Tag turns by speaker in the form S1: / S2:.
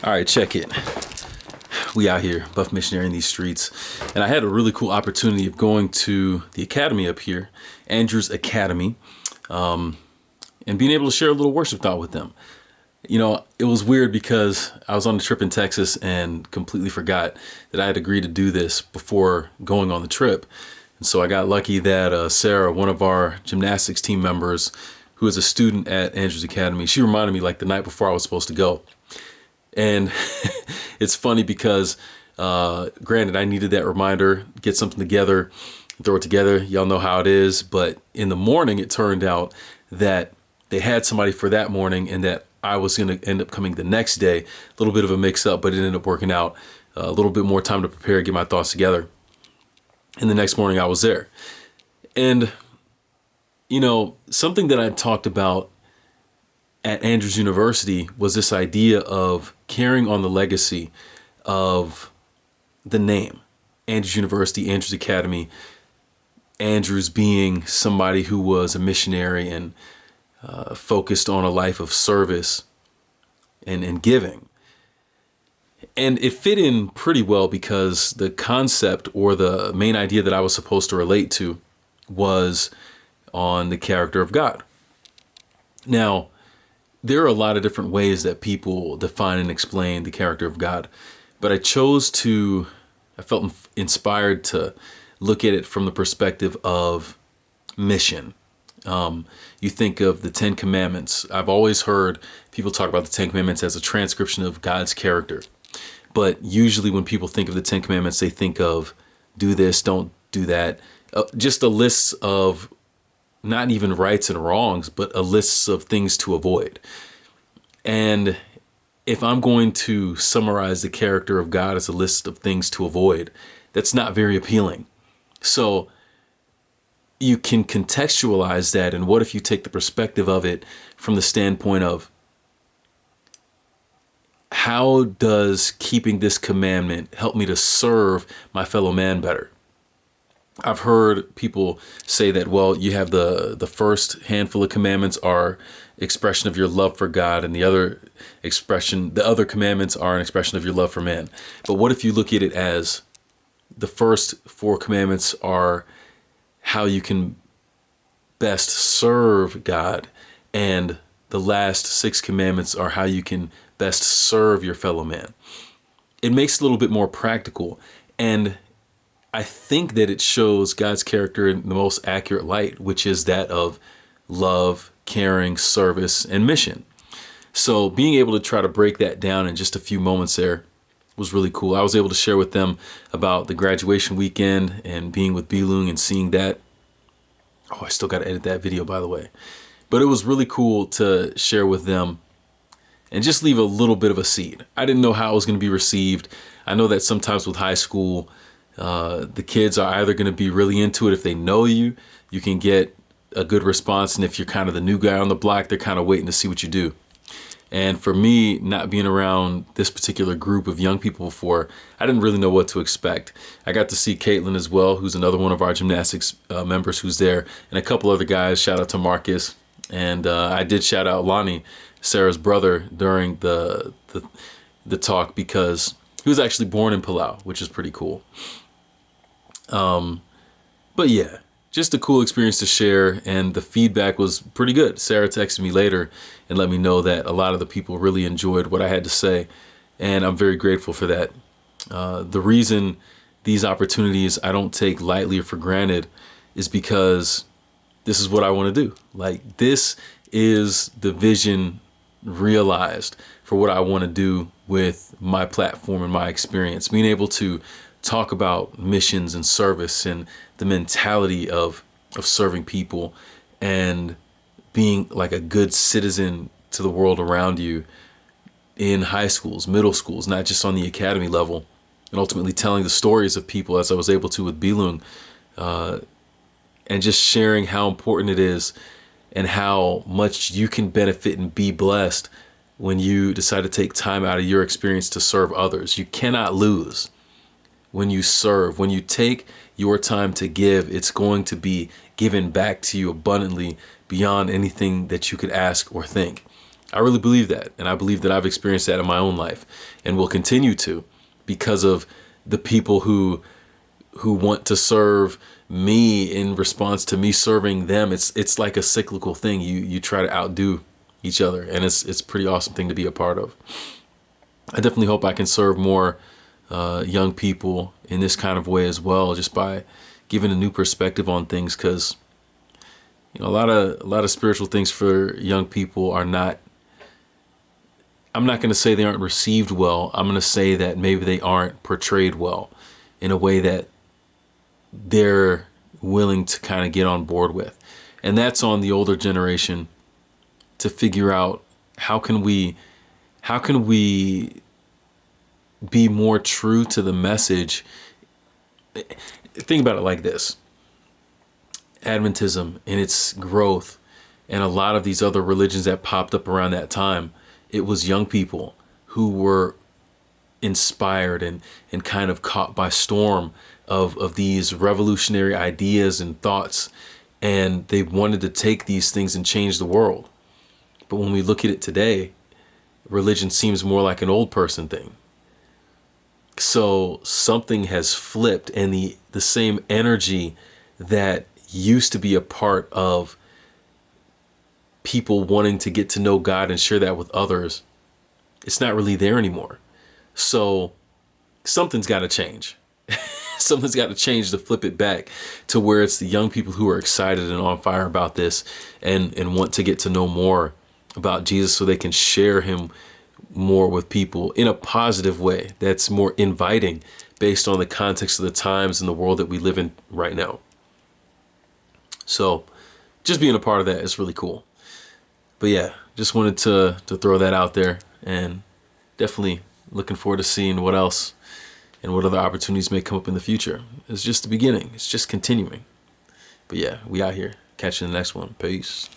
S1: All right, check it. We out here, Buff Missionary in these streets. And I had a really cool opportunity of going to the academy up here, Andrews Academy, and being able to share a little worship thought with them. You know, it was weird because I was on the trip in Texas and completely forgot that I had agreed to do this before going on the trip. And so I got lucky that Sarah, one of our gymnastics team members, who is a student at Andrews Academy, she reminded me like the night before I was supposed to go. And it's funny because, granted, I needed that reminder, get something together, throw it together. Y'all know how it is. But in the morning, it turned out that they had somebody for that morning and that I was going to end up coming the next day. A little bit of a mix up, but it ended up working out. A little bit more time to prepare, get my thoughts together. And the next morning I was there. And, you know, something that I talked about at Andrews University was this idea of carrying on the legacy of the name. Andrews University, Andrews Academy, Andrews being somebody who was a missionary and focused on a life of service and giving. And it fit in pretty well because the concept or the main idea that I was supposed to relate to was on the character of God. Now, there are a lot of different ways that people define and explain the character of God, but I felt inspired to look at it from the perspective of mission. You think of the Ten Commandments. I've always heard people talk about the Ten Commandments as a transcription of God's character. But usually when people think of the Ten Commandments, they think of do this, don't do that. Just a list of not even rights and wrongs, but a list of things to avoid. And if I'm going to summarize the character of God as a list of things to avoid, that's not very appealing. So you can contextualize that. And what if you take the perspective of it from the standpoint of how does keeping this commandment help me to serve my fellow man better? I've heard people say that, well, you have the first handful of commandments are expression of your love for God, and the other commandments are an expression of your love for man. But what if you look at it as the first four commandments are how you can best serve God, and the last six commandments are how you can best serve your fellow man? It makes it a little bit more practical, and I think that it shows God's character in the most accurate light, which is that of love, caring, service, and mission. So being able to try to break that down in just a few moments there was really cool. I was able to share with them about the graduation weekend and being with Bilung and seeing that. Oh, I still got to edit that video, by the way. But it was really cool to share with them and just leave a little bit of a seed. I didn't know how it was going to be received. I know that sometimes with high school, the kids are either going to be really into it. If they know you, you can get a good response. And if you're kind of the new guy on the block, they're kind of waiting to see what you do. And for me, not being around this particular group of young people before, I didn't really know what to expect. I got to see Caitlin as well, who's another one of our gymnastics members who's there, and a couple other guys. Shout out to Marcus. And I did shout out Lonnie, Sarah's brother, during the talk because he was actually born in Palau, which is pretty cool. But yeah, just a cool experience to share, and the feedback was pretty good. Sarah texted me later and let me know that a lot of the people really enjoyed what I had to say, and I'm very grateful for that. The reason these opportunities I don't take lightly or for granted is because this is what I want to do. Like, this is the vision realized for what I want to do with my platform and my experience, being able to talk about missions and service and the mentality of serving people and being like a good citizen to the world around you in high schools, middle schools, not just on the academy level, and ultimately telling the stories of people as I was able to with Bilung, and just sharing how important it is and how much you can benefit and be blessed when you decide to take time out of your experience to serve others. You cannot lose when you serve. When you take your time to give, it's going to be given back to you abundantly beyond anything that you could ask or think. I really believe that. And I believe that I've experienced that in my own life and will continue to, because of the people who want to serve me in response to me serving them. It's like a cyclical thing. You try to outdo each other, and it's a pretty awesome thing to be a part of. I definitely hope I can serve more young people in this kind of way as well, just by giving a new perspective on things, because a lot of spiritual things for young people are not, I'm not going to say they aren't received well. I'm going to say that maybe they aren't portrayed well in a way that they're willing to kind of get on board with. And that's on the older generation to figure out how can we be more true to the message. Think about it like this. Adventism and its growth and a lot of these other religions that popped up around that time, it was young people who were inspired and kind of caught by storm of these revolutionary ideas and thoughts, and they wanted to take these things and change the world. But when we look at it today, religion seems more like an old person thing. So something has flipped, and the same energy that used to be a part of people wanting to get to know God and share that with others, it's not really there anymore. So something's got to change. Something's got to change to flip it back to where it's the young people who are excited and on fire about this and want to get to know more about Jesus so they can share him more with people in a positive way that's more inviting based on the context of the times and the world that we live in right now. So just being a part of that is really cool. But yeah, just wanted to throw that out there, and definitely looking forward to seeing what else and what other opportunities may come up in the future. It's just the beginning. It's just continuing. But yeah, we out here. Catch you in the next one. Peace.